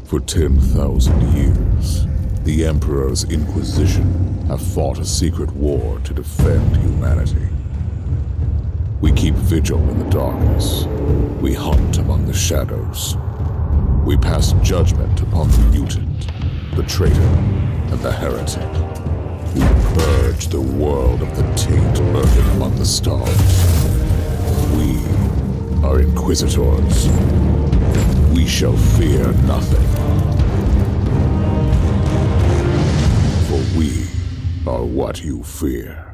For 10,000 years, the Emperor's Inquisition have fought a secret war to defend humanity. We keep vigil in the darkness. We hunt among the shadows. We pass judgment upon the mutant, the traitor, and the heretic. We purge the world of the taint lurking among the stars. We are Inquisitors. We shall fear nothing. For we are what you fear.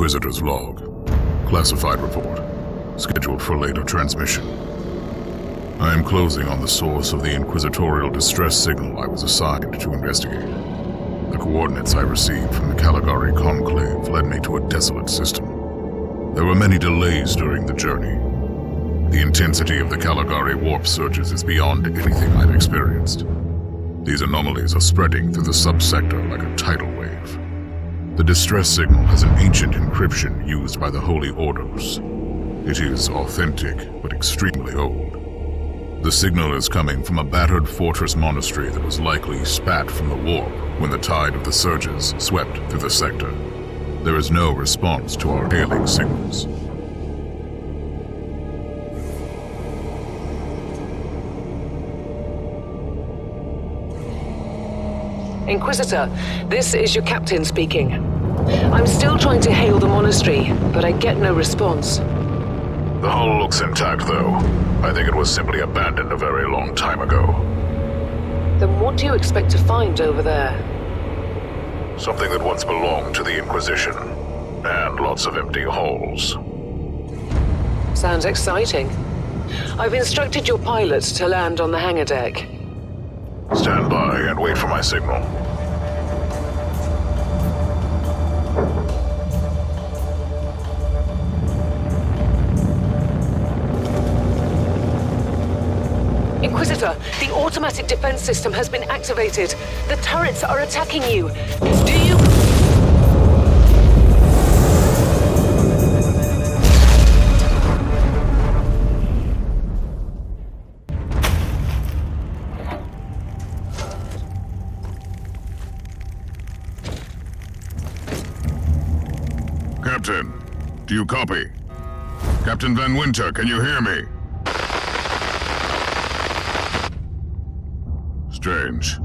Inquisitor's log. Classified report. Scheduled for later transmission. I am closing on the source of the inquisitorial distress signal I was assigned to investigate. The coordinates I received from the Caligari Conclave led me to a desolate system. There were many delays during the journey. The intensity of the Caligari warp surges is beyond anything I've experienced. These anomalies are spreading through the subsector like a tidal wave. The distress signal has an ancient encryption used by the Holy Orders. It is authentic, but extremely old. The signal is coming from a battered fortress monastery that was likely spat from the warp when the tide of the surges swept through the sector. There is no response to our hailing signals. Inquisitor, this is your captain speaking. I'm still trying to hail the monastery, but I get no response. The hull looks intact, though. I think it was simply abandoned a very long time ago. Then what do you expect to find over there? Something that once belonged to the Inquisition, and lots of empty holes. Sounds exciting. I've instructed your pilots to land on the hangar deck. Stand by and wait for my signal. Inquisitor, the automatic defense system has been activated. The turrets are attacking you. Do you... Captain, do you copy? Captain Van Winter, can you hear me? Strange.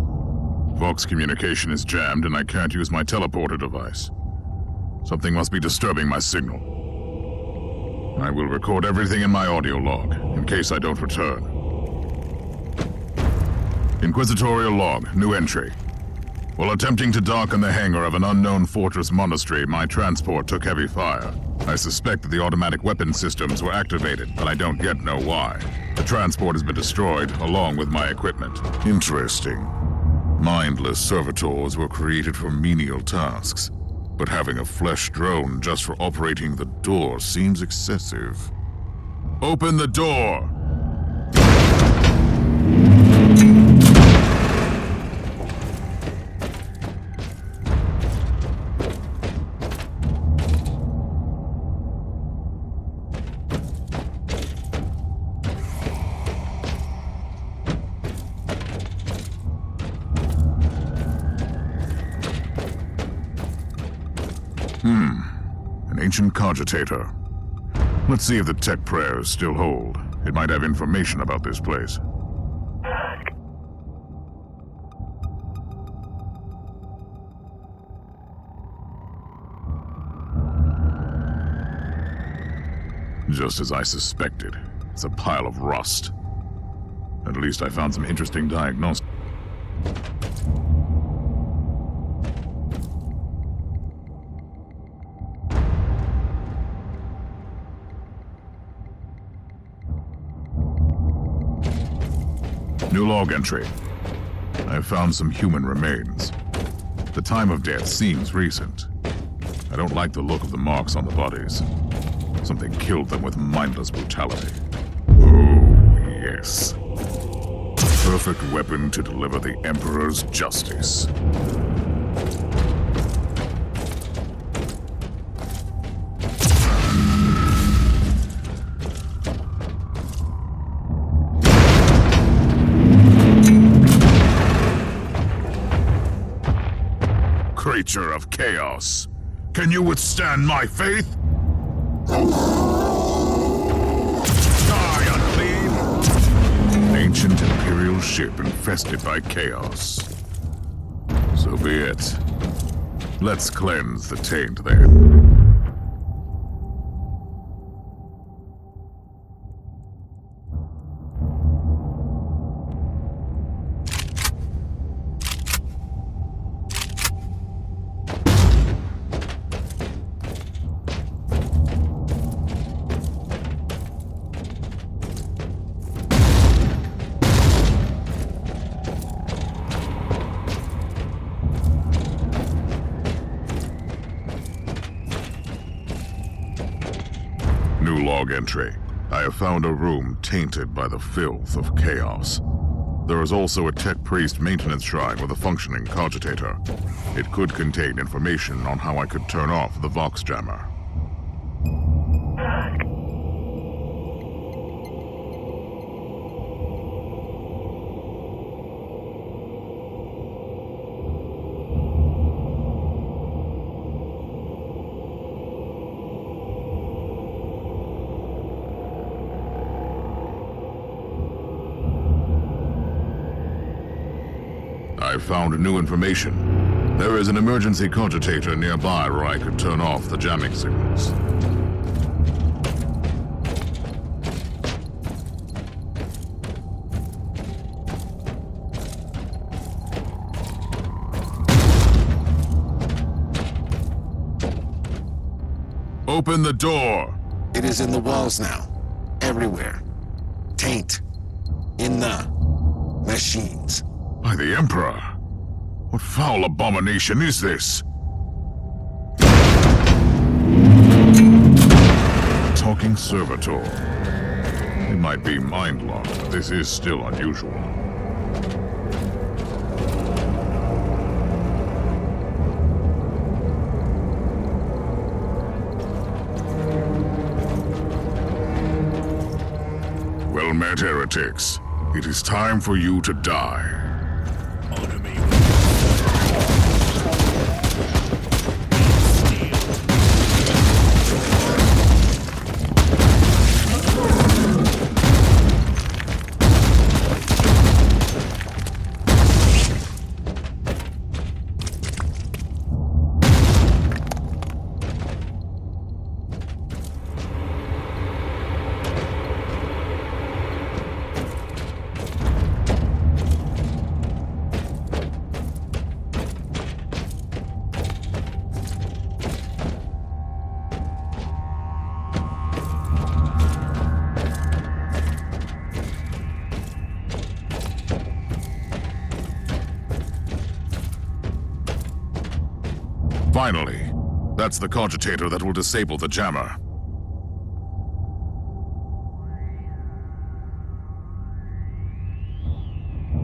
Vox communication is jammed and I can't use my teleporter device. Something must be disturbing my signal. I will record everything in my audio log, in case I don't return. Inquisitorial log, new entry. While attempting to dock in the hangar of an unknown fortress monastery, my transport took heavy fire. I suspect that the automatic weapon systems were activated, but I don't yet know why. The transport has been destroyed, along with my equipment. Interesting. Mindless servitors were created for menial tasks, but having a flesh drone just for operating the door seems excessive. Open the door! An ancient cogitator. Let's see if the tech prayers still hold. It might have information about this place. Just as I suspected. It's a pile of rust. At least I found some interesting diagnostics. New log entry. I found some human remains. The time of death seems recent. I don't like the look of the marks on the bodies. Something killed them with mindless brutality. Oh, yes. Perfect weapon to deliver the Emperor's justice. Creature of chaos, can you withstand my faith? Die, unclean! Ancient Imperial ship infested by chaos. So be it. Let's cleanse the taint there. New log entry. I have found a room tainted by the filth of chaos. There is also a tech priest maintenance shrine with a functioning cogitator. It could contain information on how I could turn off the Vox jammer. I've found new information. There is an emergency cogitator nearby where I could turn off the jamming signals. Open the door! It is in the walls now. Everywhere. Taint. In the machines. By the Emperor! What foul abomination is this? Talking servitor. It might be mind-locked, but this is still unusual. Well-met heretics. It is time for you to die. Honor me. Finally, that's the cogitator that will disable the jammer.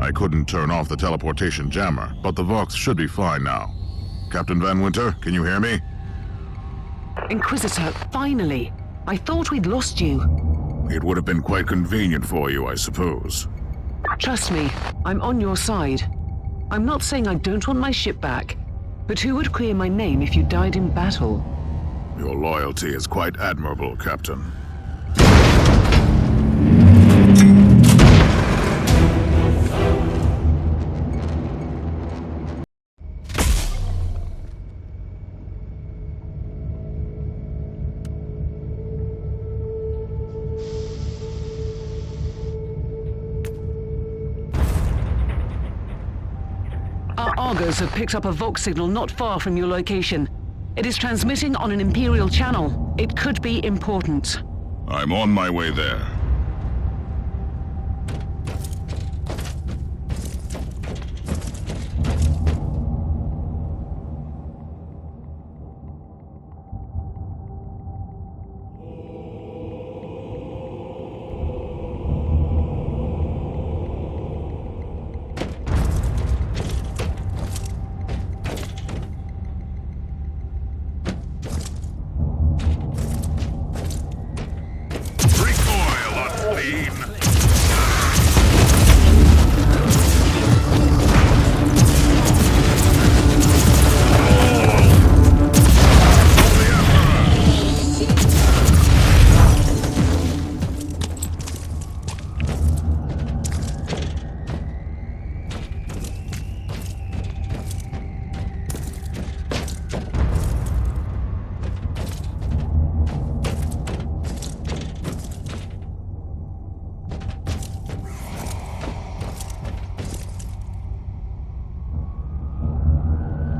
I couldn't turn off the teleportation jammer, but the Vox should be fine now. Captain Van Winter, can you hear me? Inquisitor, finally! I thought we'd lost you. It would have been quite convenient for you, I suppose. Trust me, I'm on your side. I'm not saying I don't want my ship back, but who would clear my name if you died in battle? Your loyalty is quite admirable, Captain. Our Argos have picked up a Vox signal not far from your location. It is transmitting on an Imperial channel. It could be important. I'm on my way there.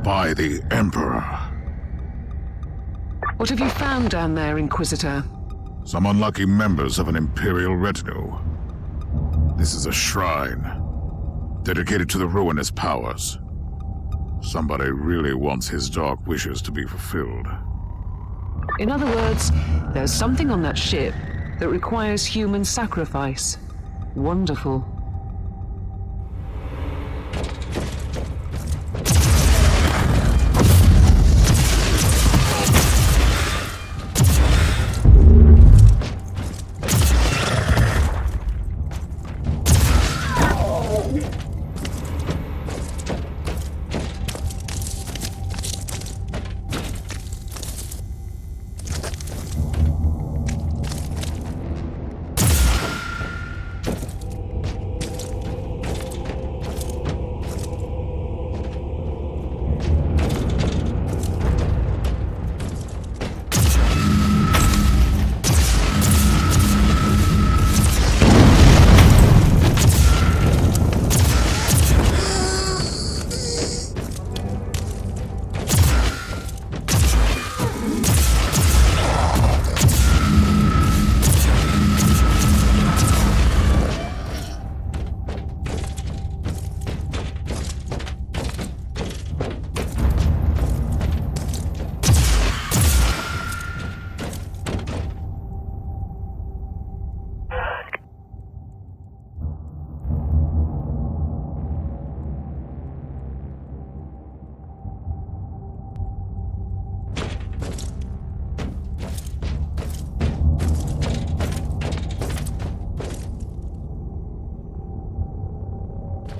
By the Emperor. What have you found down there, Inquisitor? Some unlucky members of an Imperial retinue. This is a shrine, dedicated to the ruinous powers. Somebody really wants his dark wishes to be fulfilled. In other words, there's something on that ship that requires human sacrifice. Wonderful.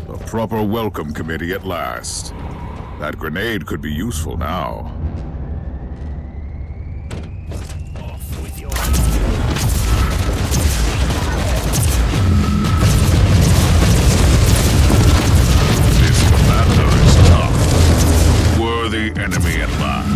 A proper welcome committee at last. That grenade could be useful now. This commander is tough. Worthy enemy at last.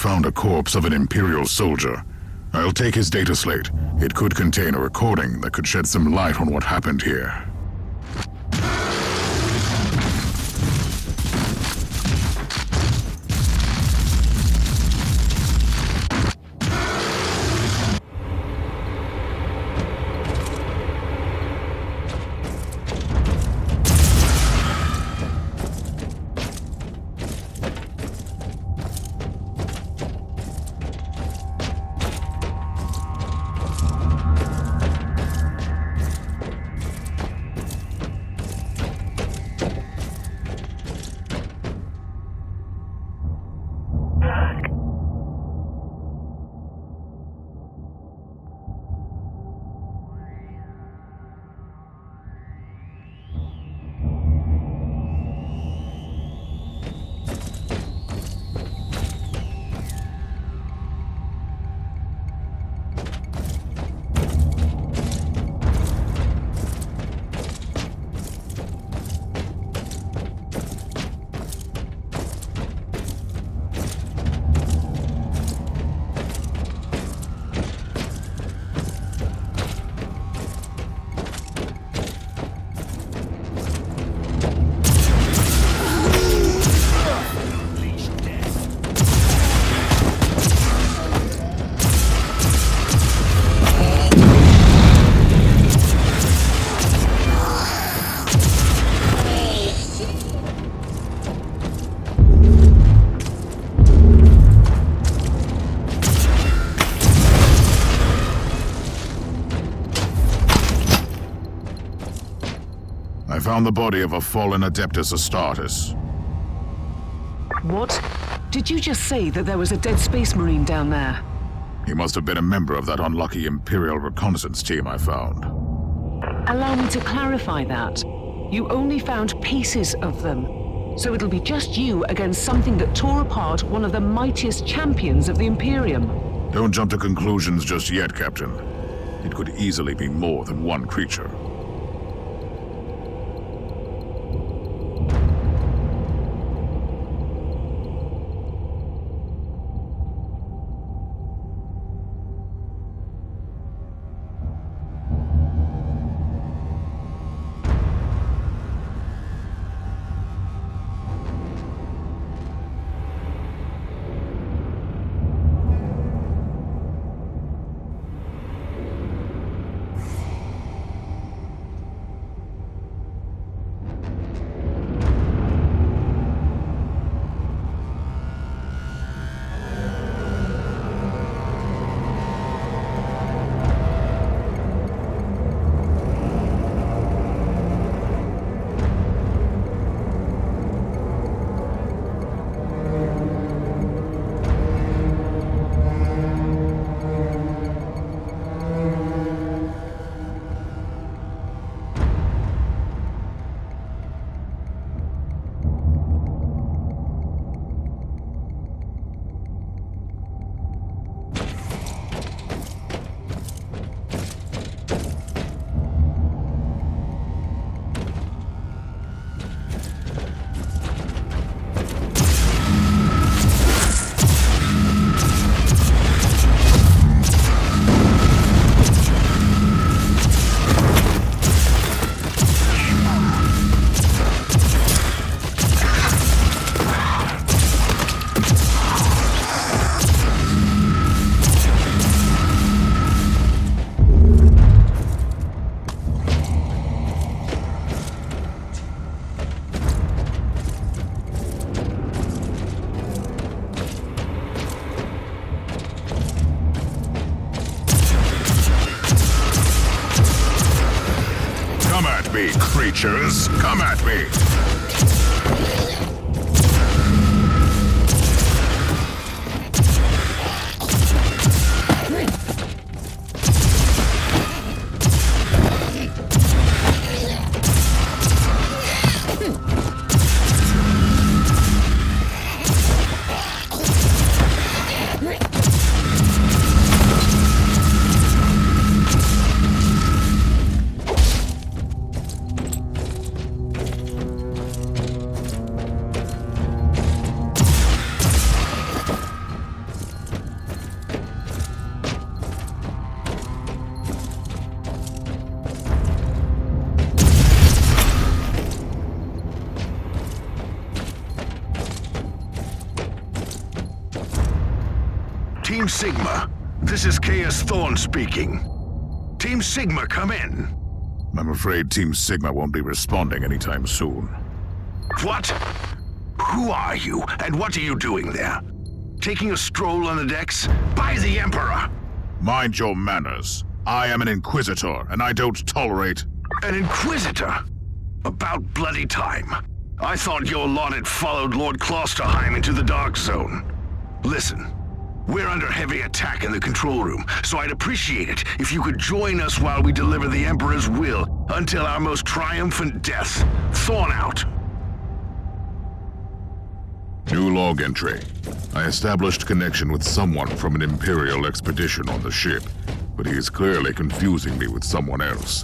Found a corpse of an Imperial soldier. I'll take his data slate. It could contain a recording that could shed some light on what happened here. I found the body of a fallen Adeptus Astartes. What? Did you just say that there was a dead Space Marine down there? He must have been a member of that unlucky Imperial reconnaissance team I found. Allow me to clarify that. You only found pieces of them. So it'll be just you against something that tore apart one of the mightiest champions of the Imperium. Don't jump to conclusions just yet, Captain. It could easily be more than one creature. Come at me, creatures! Come at me! Team Sigma, this is Chaos Thorn speaking. Team Sigma, come in. I'm afraid Team Sigma won't be responding anytime soon. What? Who are you, and what are you doing there? Taking a stroll on the decks? By the Emperor! Mind your manners. I am an Inquisitor, and I don't tolerate... An Inquisitor? About bloody time. I thought your lot had followed Lord Klosterheim into the Dark Zone. Listen, we're under heavy attack in the control room, so I'd appreciate it if you could join us while we deliver the Emperor's will until our most triumphant death. Thorn out. New log entry. I established connection with someone from an Imperial expedition on the ship, but he is clearly confusing me with someone else.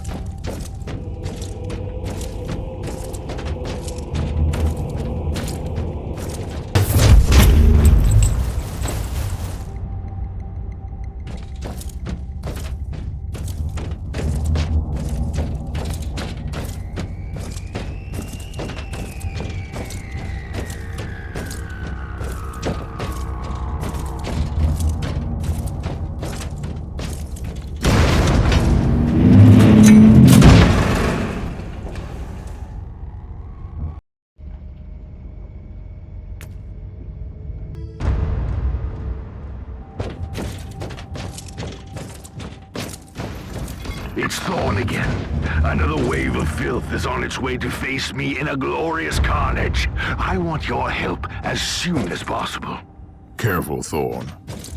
It's Thorn again. Another wave of filth is on its way to face me in a glorious carnage. I want your help as soon as possible. Careful, Thorn.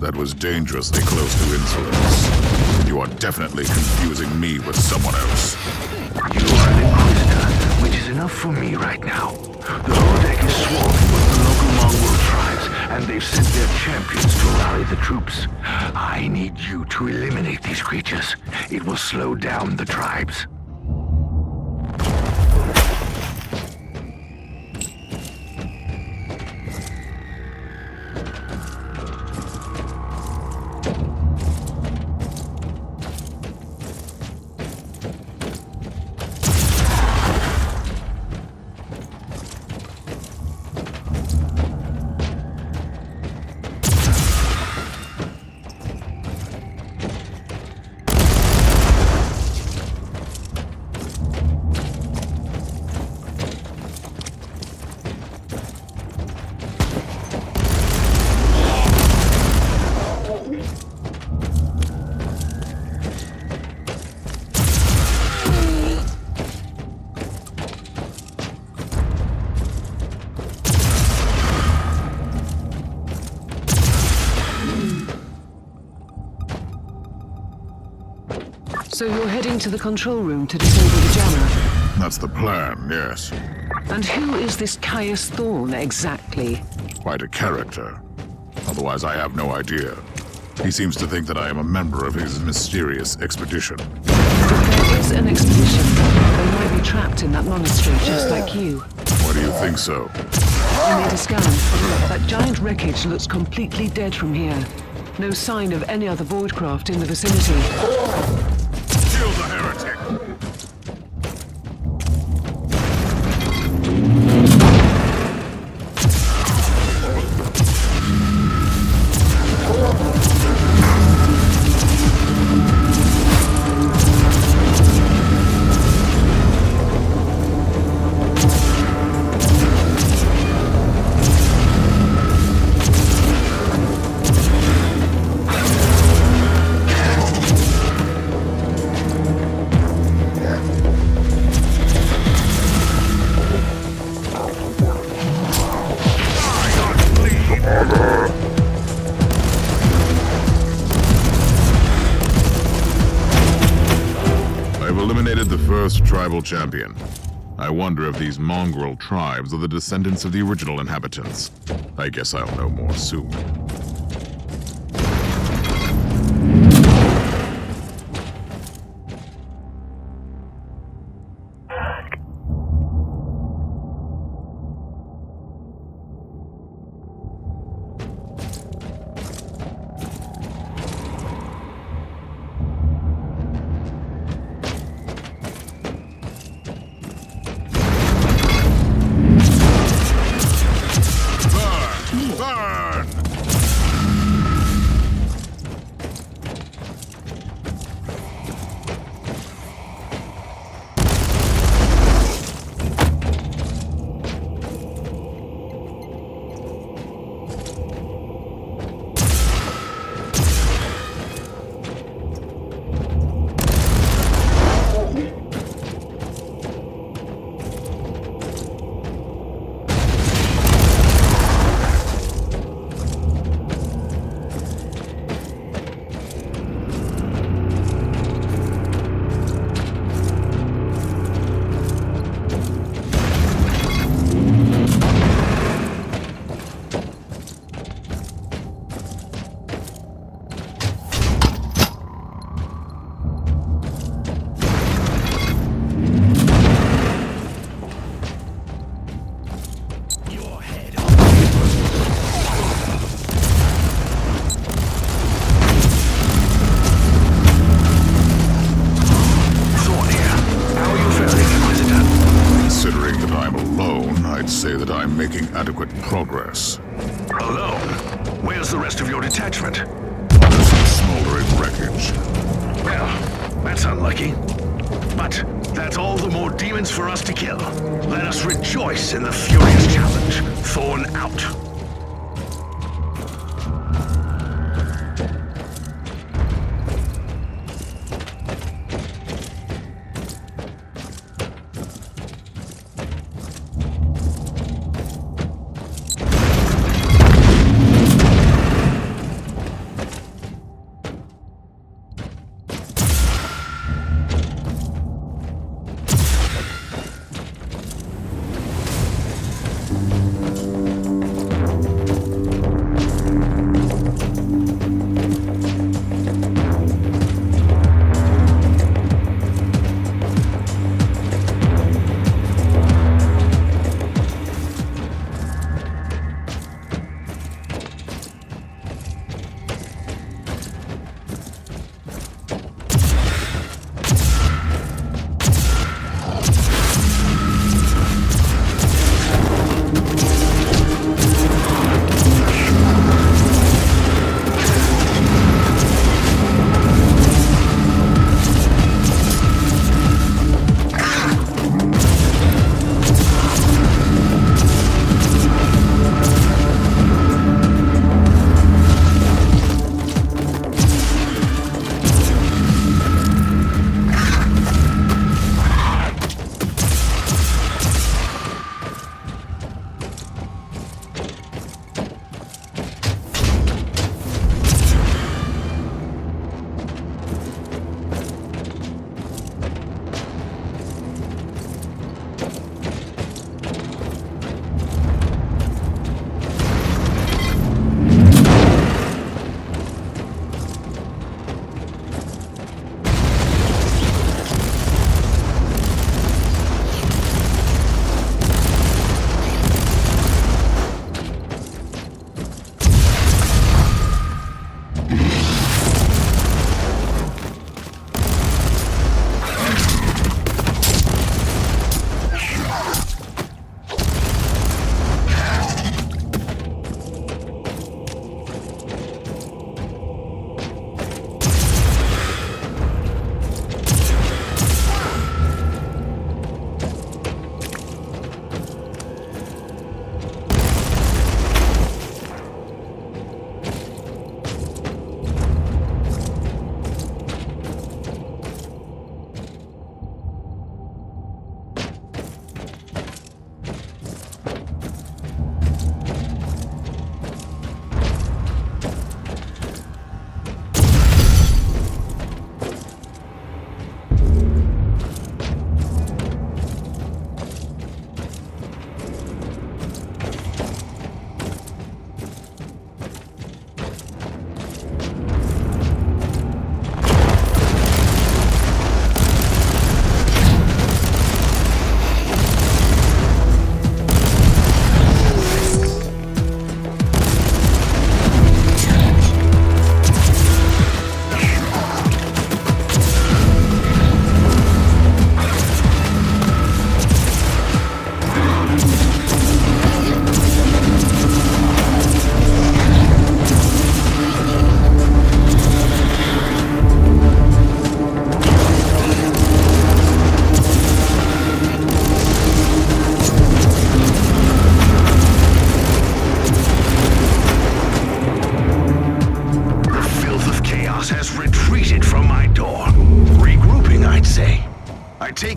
That was dangerously close to insolence. You are definitely confusing me with someone else. You are an Inquisitor, which is enough for me right now. The holodeck is swarming with the local Mongol tribes, and they've sent their champions to rally the troops. I need you to eliminate these creatures. It will slow down the tribes. So you're heading to the control room to disable the jammer? That's the plan, yes. And who is this Chaos Thorn exactly? Quite a character. Otherwise, I have no idea. He seems to think that I am a member of his mysterious expedition. There is an expedition. They might be trapped in that monastery just like you. Why do you think so? I made a scan. That giant wreckage looks completely dead from here. No sign of any other voidcraft in the vicinity. Kill the heretic! first tribal champion. I wonder if these mongrel tribes are the descendants of the original inhabitants. I guess I'll know more soon. Adequate progress. Alone? Where's the rest of your detachment? Under some smoldering wreckage. Well, that's unlucky. But that's all the more demons for us to kill. Let us rejoice in the furious challenge. Thorn out.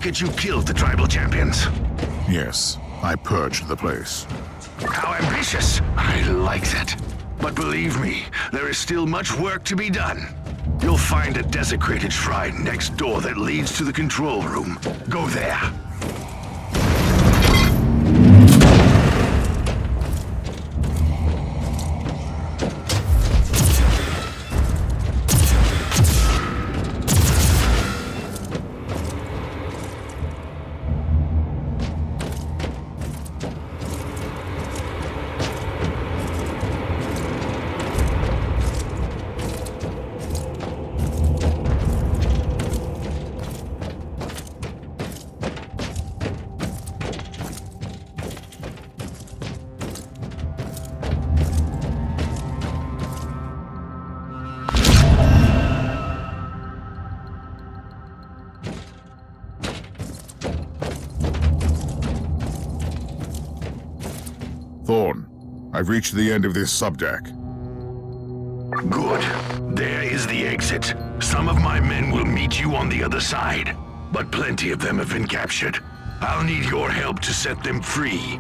take it you killed the tribal champions? Yes, I purged the place. How ambitious! I like that. But believe me, there is still much work to be done. You'll find a desecrated shrine next door that leads to the control room. Go there. Thorn, I've reached the end of this subdeck. Good. There is the exit. Some of my men will meet you on the other side, but plenty of them have been captured. I'll need your help to set them free.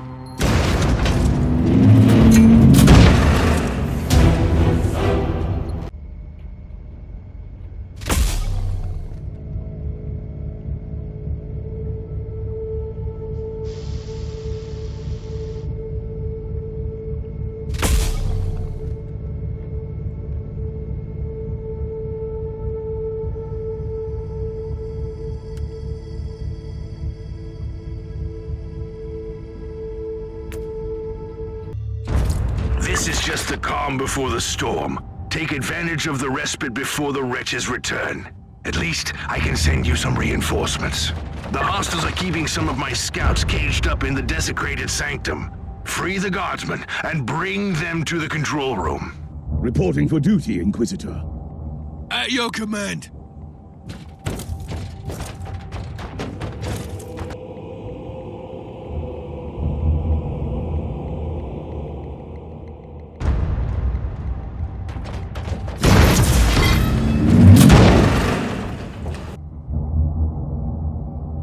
This is just the calm before the storm. Take advantage of the respite before the wretches return. At least, I can send you some reinforcements. The hostiles are keeping some of my scouts caged up in the desecrated sanctum. Free the guardsmen and bring them to the control room. Reporting for duty, Inquisitor. At your command.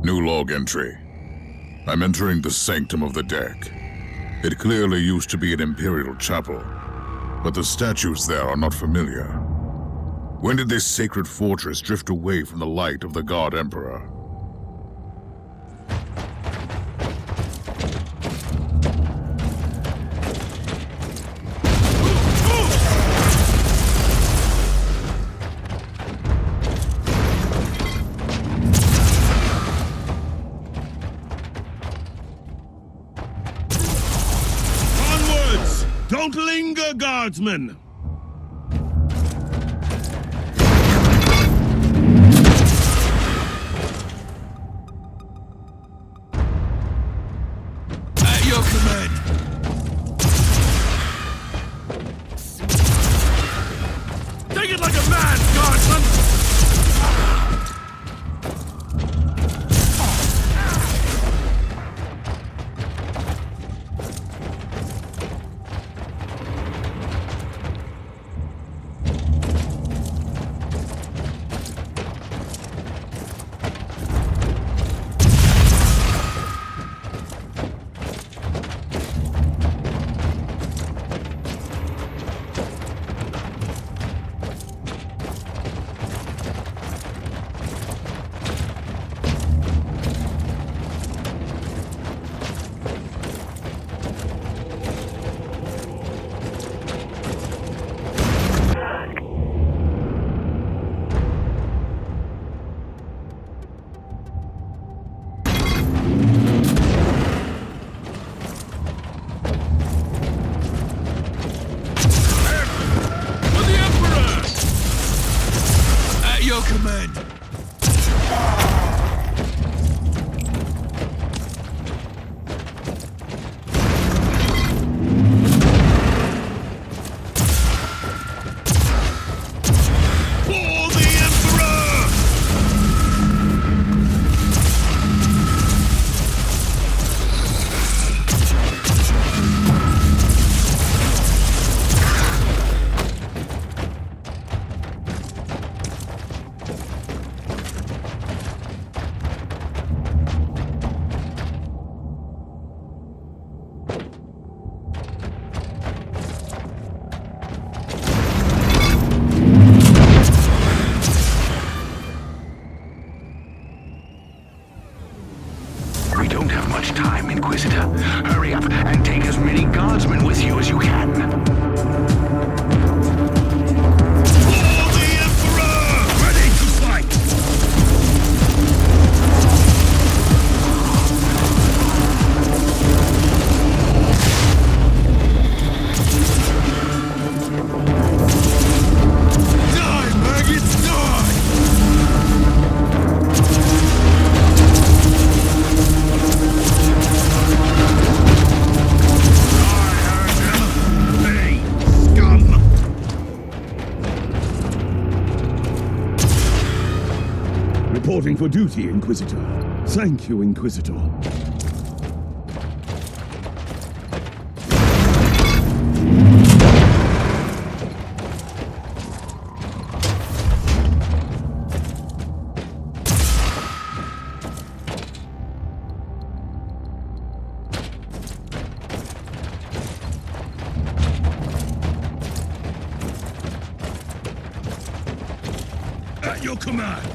New log entry. I'm entering the sanctum of the deck. It clearly used to be an imperial chapel, but the statues there are not familiar. When did this sacred fortress drift away from the light of the God Emperor? Don't linger, guardsmen! At your command! Take it like a man, guardsmen! Your command. For the Emperor! don't have much time, Inquisitor. Hurry up and take as many guardsmen with you as you can. For the Emperor! Ready to fight! Die, maggots, die! Hey, scum! Reporting for duty, Inquisitor. Thank you, Inquisitor. At your command.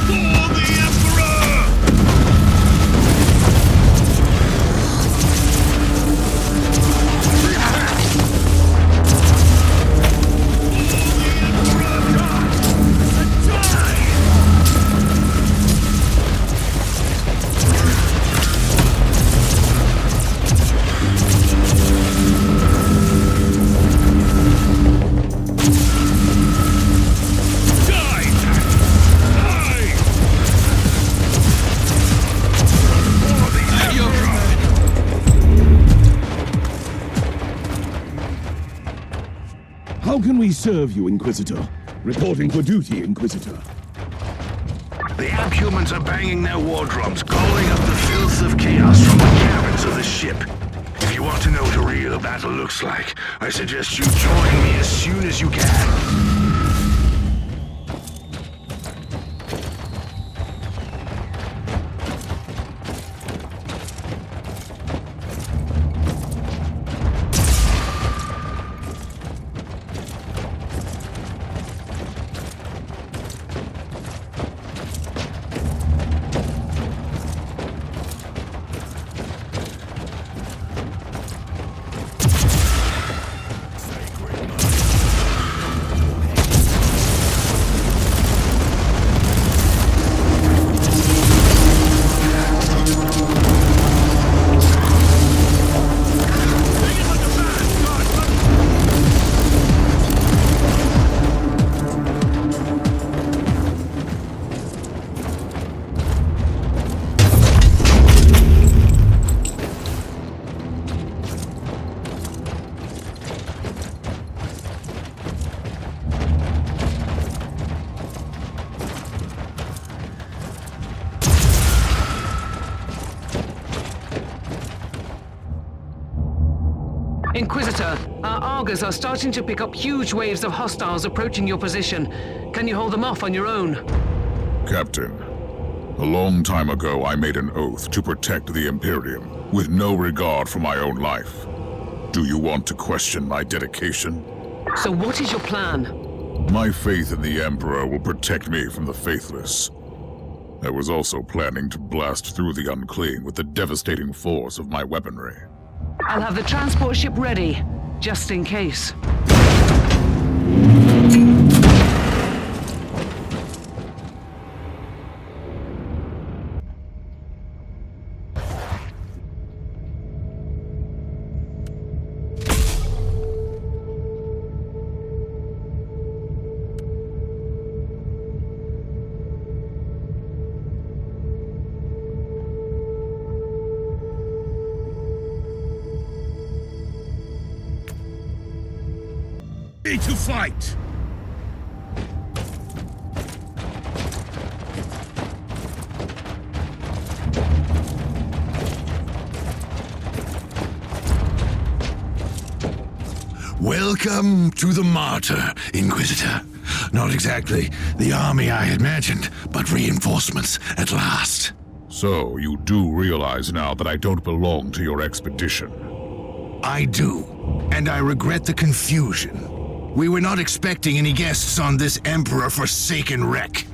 For the Emperor! At your command! How can we serve you, Inquisitor? Reporting for duty, Inquisitor. The Abhumans are banging their war drums, calling up the filth of chaos from the cabins of the ship. If you want to know what a real battle looks like, I suggest you join me as soon as you can. Inquisitor, our Argos are starting to pick up huge waves of hostiles approaching your position. Can you hold them off on your own? Captain, a long time ago I made an oath to protect the Imperium, with no regard for my own life. Do you want to question my dedication? So what is your plan? My faith in the Emperor will protect me from the faithless. I was also planning to blast through the unclean with the devastating force of my weaponry. I'll have the transport ship ready, just in case. To fight! Welcome to the Martyr, Inquisitor. Not exactly the army I imagined, but reinforcements at last. So, you do realize now that I don't belong to your expedition? I do, and I regret the confusion. We were not expecting any guests on this Emperor-forsaken wreck.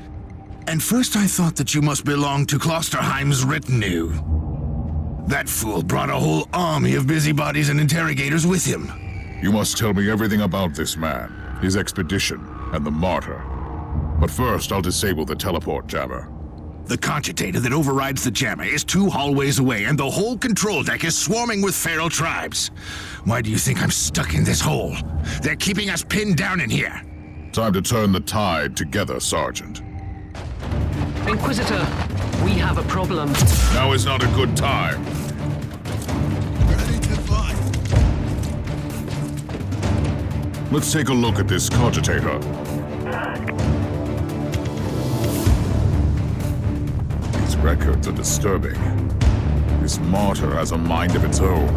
And first I thought that you must belong to Klosterheim's retinue. That fool brought a whole army of busybodies and interrogators with him. You must tell me everything about this man, his expedition, and the Martyr. But first, I'll disable the teleport jammer. The cogitator that overrides the jammer is 2 hallways away, and the whole control deck is swarming with feral tribes. Why do you think I'm stuck in this hole? They're keeping us pinned down in here. Time to turn the tide together, Sergeant. Inquisitor, we have a problem. Now is not a good time. Ready to fight. Let's take a look at this cogitator. These records are disturbing. This Martyr has a mind of its own.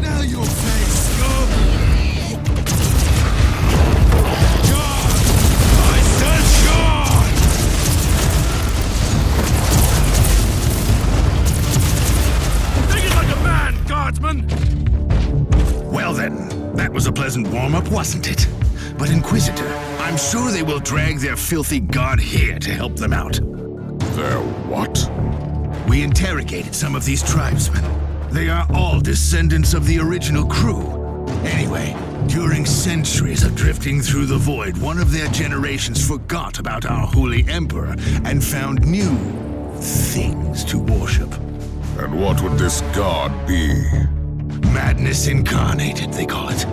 Now your face, scum! Charge! I said charge! Take it like a man, guardsman! Well then, that was a pleasant warm-up, wasn't it? But Inquisitor, I'm sure they will drag their filthy god here to help them out. Their what? We interrogated some of these tribesmen. They are all descendants of the original crew. Anyway, during centuries of drifting through the void, one of their generations forgot about our holy emperor and found new things to worship. And what would this god be? Madness incarnated, they call it.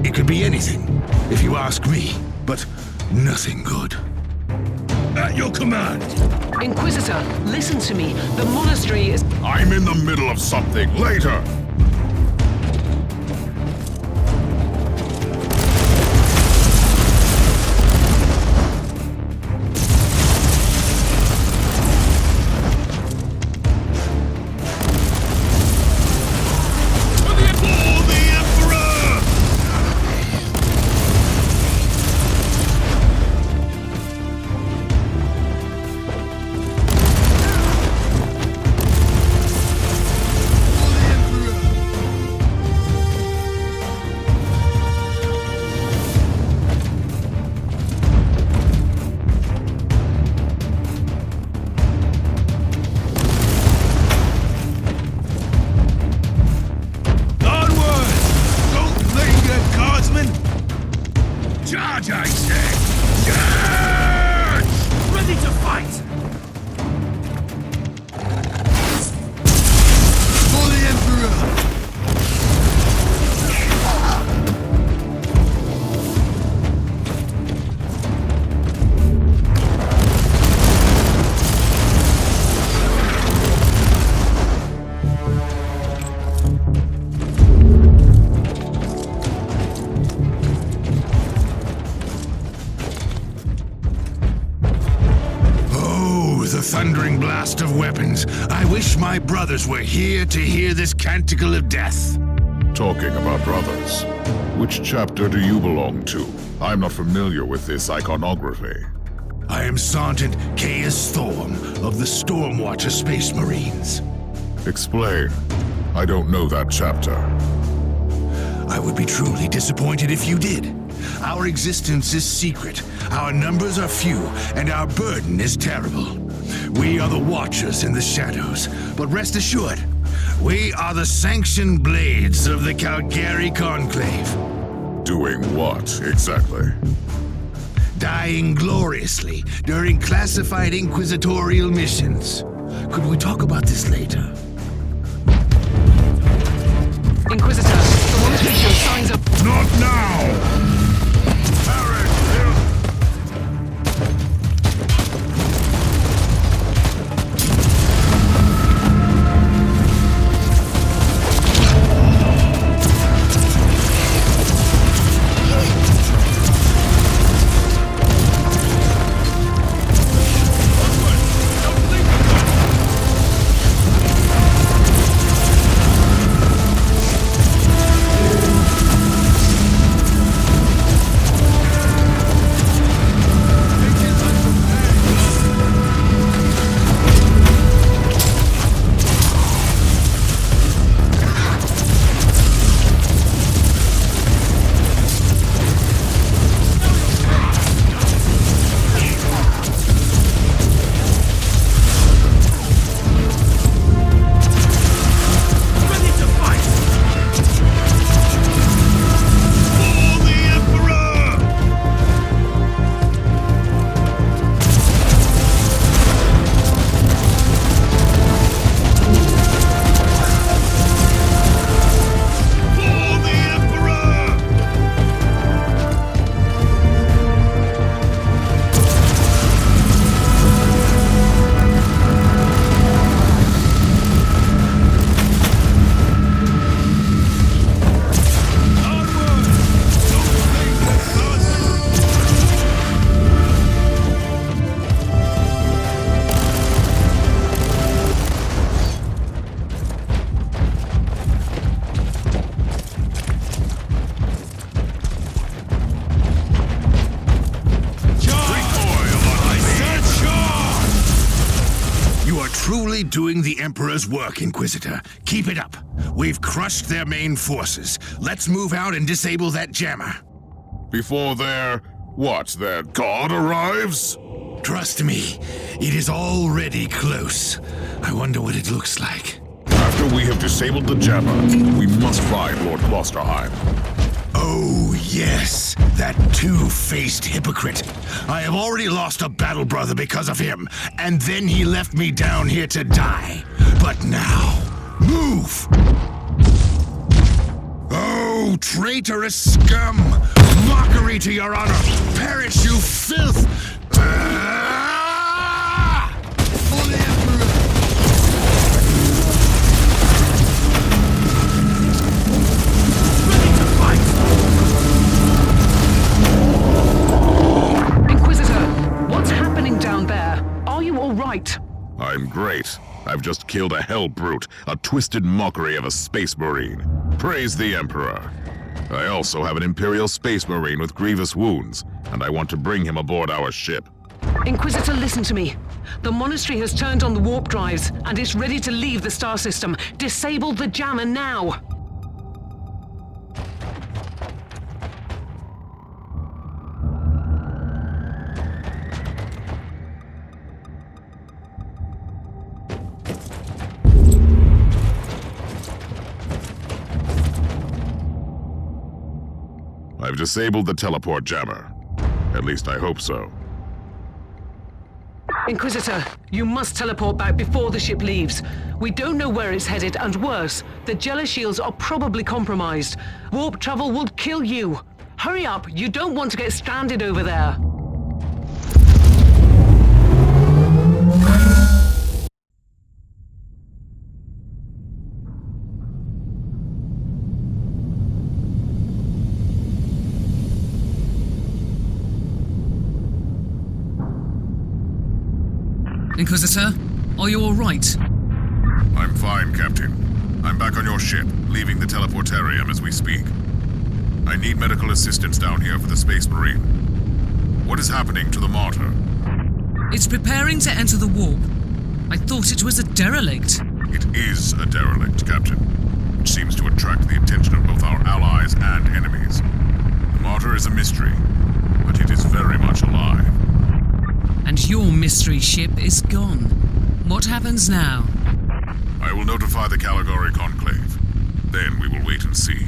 It could be anything, if you ask me, but nothing good. At your command! Inquisitor, listen to me. The monastery is... I'm in the middle of something. Later! Charge, I say! Charge! Ready to fight! For the Emperor! Thundering blast of weapons. I wish my brothers were here to hear this canticle of death. Talking about brothers, which chapter do you belong to? I'm not familiar with this iconography. I am Sergeant Caius Thorm of the Stormwatcher Space Marines. Explain. I don't know that chapter. I would be truly disappointed if you did. Our existence is secret, our numbers are few, and our burden is terrible. We are the Watchers in the shadows, but rest assured, we are the sanctioned blades of the Calgary Conclave. Doing what, exactly? Dying gloriously during classified inquisitorial missions. Could we talk about this later? Inquisitor, the monastery shows signs of... Not now! truly doing the Emperor's work, Inquisitor. Keep it up. We've crushed their main forces. Let's move out and disable that jammer. Before their god arrives? Trust me, it is already close. I wonder what it looks like. After we have disabled the jammer, we must find Lord Klosterheim. Oh, yes, that two-faced hypocrite. I have already lost a battle brother because of him, and then he left me down here to die. But now, move! Oh, traitorous scum! Mockery to your honor! Perish, you filth! For the Emperor! Ready to fight! Inquisitor, what's happening down there? Are you all right? I'm great. I've just killed a hell brute, a twisted mockery of a space marine. Praise the Emperor. I also have an Imperial space marine with grievous wounds, and I want to bring him aboard our ship. Inquisitor, listen to me. The monastery has turned on the warp drives, and it's ready to leave the star system. Disable the jammer now! I've disabled the teleport jammer. At least I hope so. Inquisitor, you must teleport back before the ship leaves. We don't know where it's headed, and worse, the Jella shields are probably compromised. Warp travel will kill you. Hurry up, you don't want to get stranded over there. Inquisitor, are you all right? I'm fine, Captain. I'm back on your ship, leaving the teleportarium as we speak. I need medical assistance down here for the Space Marine. What is happening to the Martyr? It's preparing to enter the warp. I thought it was a derelict. It is a derelict, Captain, which seems to attract the attention of both our allies and enemies. The Martyr is a mystery, but it is very much alive. And your mystery ship is gone. What happens now? I will notify the Caligari Conclave. Then we will wait and see.